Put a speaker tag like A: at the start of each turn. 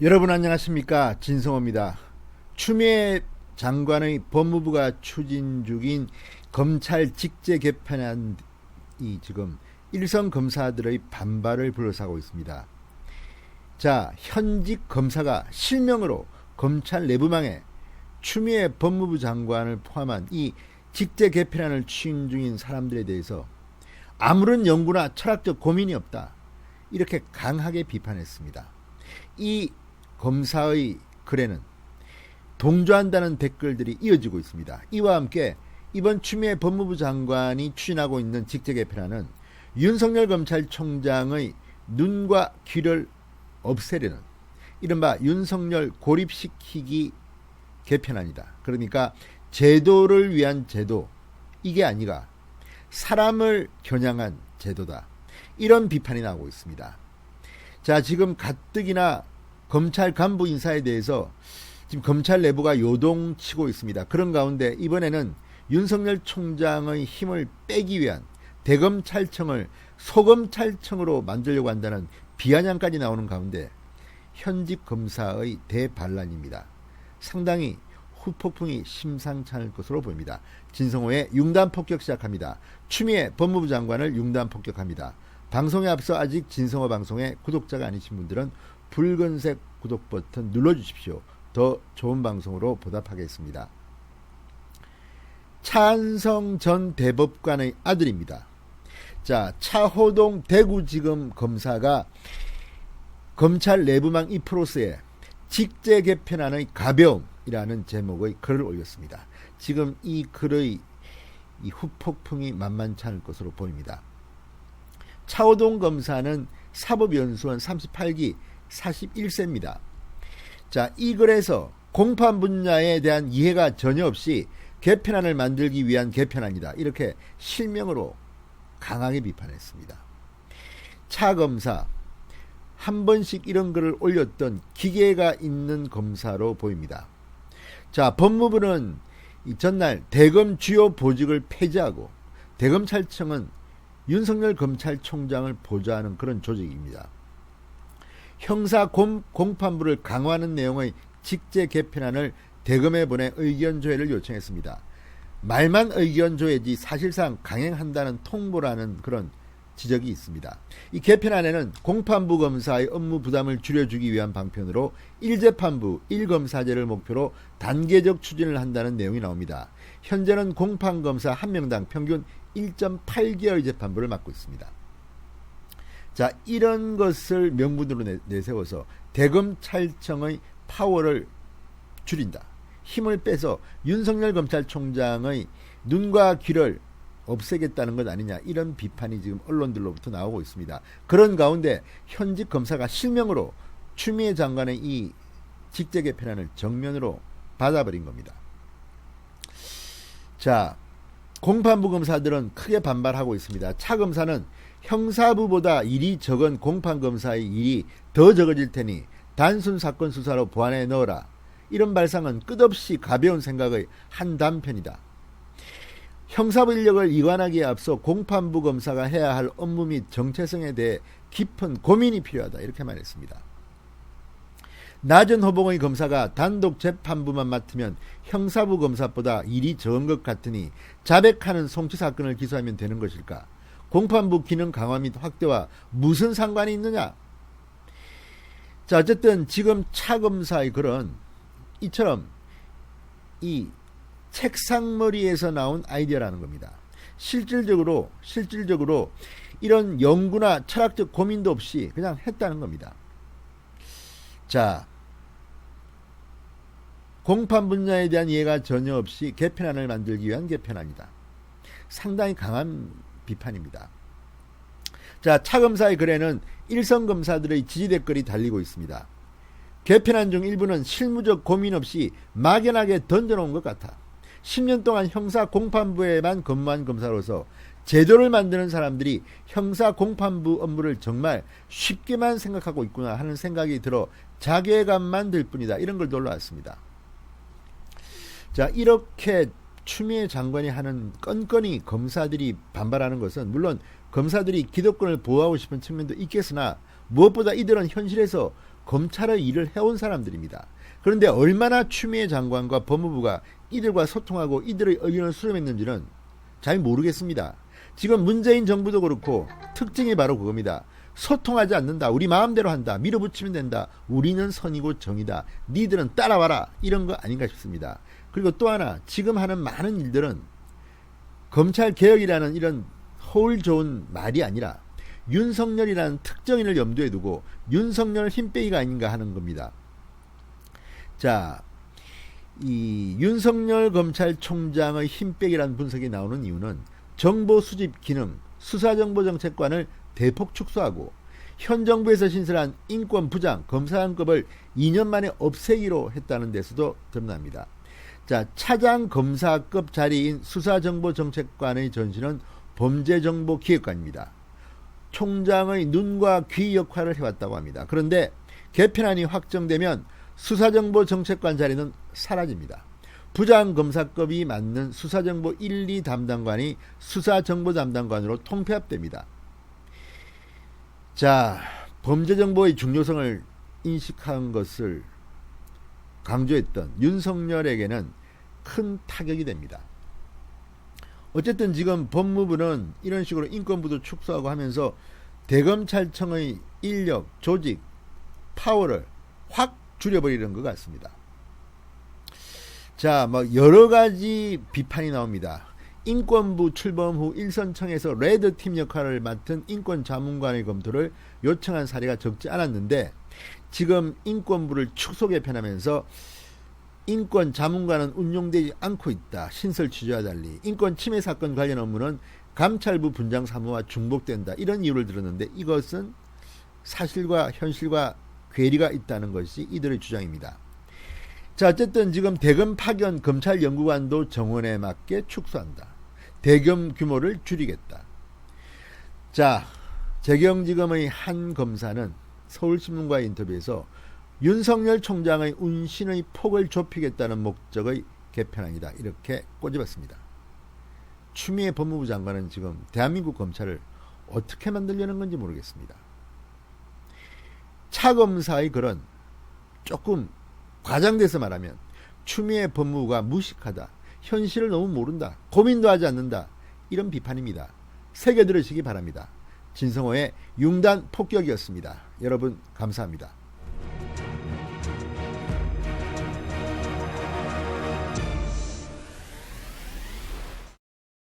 A: 여러분 안녕하십니까, 진성호입니다. 추미애 장관의 법무부가 추진 중인 검찰 직제 개편안이 지금 일선 검사들의 반발을 불러사고 있습니다. 자, 현직 검사가 실명으로 검찰 내부망에 추미애 법무부 장관을 포함한 이 직제 개편안을 추진 중인 사람들에 대해서 아무런 연구나 철학적 고민이 없다, 이렇게 강하게 비판했습니다. 이 검사의 글에는 동조한다는 댓글들이 이어지고 있습니다. 이와 함께 이번 추미애 법무부 장관이 추진하고 있는 직제 개편안은 윤석열 검찰총장의 눈과 귀를 없애려는 이른바 윤석열 고립시키기 개편안이다. 그러니까 제도를 위한 제도, 이게 아니라 사람을 겨냥한 제도다, 이런 비판이 나오고 있습니다. 자, 지금 가뜩이나 검찰 간부 인사에 대해서 지금 검찰 내부가 요동치고 있습니다. 그런 가운데 이번에는 윤석열 총장의 힘을 빼기 위한 대검찰청을 소검찰청으로 만들려고 한다는 비아냥까지 나오는 가운데 현직 검사의 대반란입니다. 상당히 후폭풍이 심상치 않을 것으로 보입니다. 진성호의 융단폭격 시작합니다. 추미애 법무부 장관을 융단폭격합니다. 방송에 앞서 아직 진성호 방송에 구독자가 아니신 분들은 붉은색 구독 버튼 눌러주십시오. 더 좋은 방송으로 보답하겠습니다. 차한성 전 대법관의 아들입니다. 자, 차호동 대구지검 검사가 검찰 내부망 이프로스에 직제 개편안의 가벼움이라는 제목의 글을 올렸습니다. 지금 이 글의 이 후폭풍이 만만치 않을 것으로 보입니다. 차호동 검사는 사법연수원 38기 41세입니다. 자, 이 글에서 공판 분야에 대한 이해가 전혀 없이 개편안을 만들기 위한 개편안이다, 이렇게 실명으로 강하게 비판했습니다. 차 검사, 한 번씩 이런 글을 올렸던 기계가 있는 검사로 보입니다. 자, 법무부는 전날 대검 주요 보직을 폐지하고 대검찰청은 윤석열 검찰총장을 보좌하는 그런 조직입니다. 형사 공판부를 강화하는 내용의 직제 개편안을 대검에 보내 의견 조회를 요청했습니다. 말만 의견 조회지 사실상 강행한다는 통보라는 그런 지적이 있습니다. 이 개편안에는 공판부 검사의 업무 부담을 줄여주기 위한 방편으로 1재판부 1검사제를 목표로 단계적 추진을 한다는 내용이 나옵니다. 현재는 공판검사 1명당 평균 1.8개월 재판부를 맡고 있습니다. 자, 이런 것을 명분으로 내세워서 대검찰청의 파워를 줄인다, 힘을 빼서 윤석열 검찰총장의 눈과 귀를 없애겠다는 것 아니냐, 이런 비판이 지금 언론들로부터 나오고 있습니다. 그런 가운데 현직 검사가 실명으로 추미애 장관의 이 직제 개편안을 정면으로 받아버린 겁니다. 자, 공판부 검사들은 크게 반발하고 있습니다. 차 검사는 형사부보다 일이 적은 공판검사의 일이 더 적어질 테니 단순 사건 수사로 보완해 넣어라, 이런 발상은 끝없이 가벼운 생각의 한 단편이다. 형사부 인력을 이관하기에 앞서 공판부 검사가 해야 할 업무 및 정체성에 대해 깊은 고민이 필요하다, 이렇게 말했습니다. 낮은 호봉의 검사가 단독 재판부만 맡으면 형사부 검사보다 일이 적은 것 같으니 자백하는 송치 사건을 기소하면 되는 것일까? 공판부 기능 강화 및 확대와 무슨 상관이 있느냐? 자, 어쨌든 지금 차 검사의 글은 이처럼 이 책상머리에서 나온 아이디어라는 겁니다. 실질적으로 이런 연구나 철학적 고민도 없이 그냥 했다는 겁니다. 자, 공판 분야에 대한 이해가 전혀 없이 개편안을 만들기 위한 개편안이다. 상당히 강한 비판입니다. 자, 차 검사의 글에는 일선 검사들의 지지 댓글이 달리고 있습니다. 개편안 중 일부는 실무적 고민 없이 막연하게 던져놓은 것 같아. 10년 동안 형사 공판부에만 근무한 검사로서 제도를 만드는 사람들이 형사 공판부 업무를 정말 쉽게만 생각하고 있구나 하는 생각이 들어 자괴감만 들 뿐이다, 이런 걸 놀라웠습니다. 자, 이렇게 추미애 장관이 하는 건건이 검사들이 반발하는 것은 물론 검사들이 기득권을 보호하고 싶은 측면도 있겠으나 무엇보다 이들은 현실에서 검찰의 일을 해온 사람들입니다. 그런데 얼마나 추미애 장관과 법무부가 이들과 소통하고 이들의 의견을 수렴했는지는 잘 모르겠습니다. 지금 문재인 정부도 그렇고 특징이 바로 그겁니다. 소통하지 않는다. 우리 마음대로 한다. 밀어붙이면 된다. 우리는 선이고 정이다. 니들은 따라와라. 이런 거 아닌가 싶습니다. 그리고 또 하나, 지금 하는 많은 일들은 검찰개혁이라는 이런 허울 좋은 말이 아니라 윤석열이라는 특정인을 염두에 두고 윤석열 힘빼기가 아닌가 하는 겁니다. 자, 이 윤석열 검찰총장의 힘빼기라는 분석이 나오는 이유는 정보 수집 기능, 수사정보정책관을 대폭 축소하고 현 정부에서 신설한 인권부장, 검사장급을 2년 만에 없애기로 했다는 데서도 드러납니다. 자, 차장검사급 자리인 수사정보정책관의 전신은 범죄정보기획관입니다. 총장의 눈과 귀 역할을 해왔다고 합니다. 그런데 개편안이 확정되면 수사정보정책관 자리는 사라집니다. 부장검사급이 맡는 수사정보 1, 2 담당관이 수사정보 담당관으로 통폐합됩니다. 자, 범죄정보의 중요성을 인식한 것을 강조했던 윤석열에게는 큰 타격이 됩니다. 어쨌든 지금 법무부는 이런 식으로 인권부도 축소하고 하면서 대검찰청의 인력, 조직, 파워를 확 줄여버리는 것 같습니다. 자, 여러 가지 비판이 나옵니다. 인권부 출범 후 일선청에서 레드팀 역할을 맡은 인권자문관의 검토를 요청한 사례가 적지 않았는데 지금 인권부를 축소 개편하면서 인권자문관은 운용되지 않고 있다. 신설 취지와 달리 인권 침해 사건 관련 업무는 감찰부 분장 사무와 중복된다. 이런 이유를 들었는데 이것은 사실과 현실과 괴리가 있다는 것이 이들의 주장입니다. 자, 어쨌든 지금 대검 파견 검찰연구관도 정원에 맞게 축소한다. 대검 규모를 줄이겠다. 자, 재경지검의 한 검사는 서울신문과의 인터뷰에서 윤석열 총장의 운신의 폭을 좁히겠다는 목적의 개편안이다. 이렇게 꼬집었습니다. 추미애 법무부 장관은 지금 대한민국 검찰을 어떻게 만들려는 건지 모르겠습니다. 차검사의 글은 조금 과장돼서 말하면 추미애 법무부가 무식하다. 현실을 너무 모른다. 고민도 하지 않는다. 이런 비판입니다. 새겨 들으시기 바랍니다. 진성호의 융단 폭격이었습니다. 여러분 감사합니다.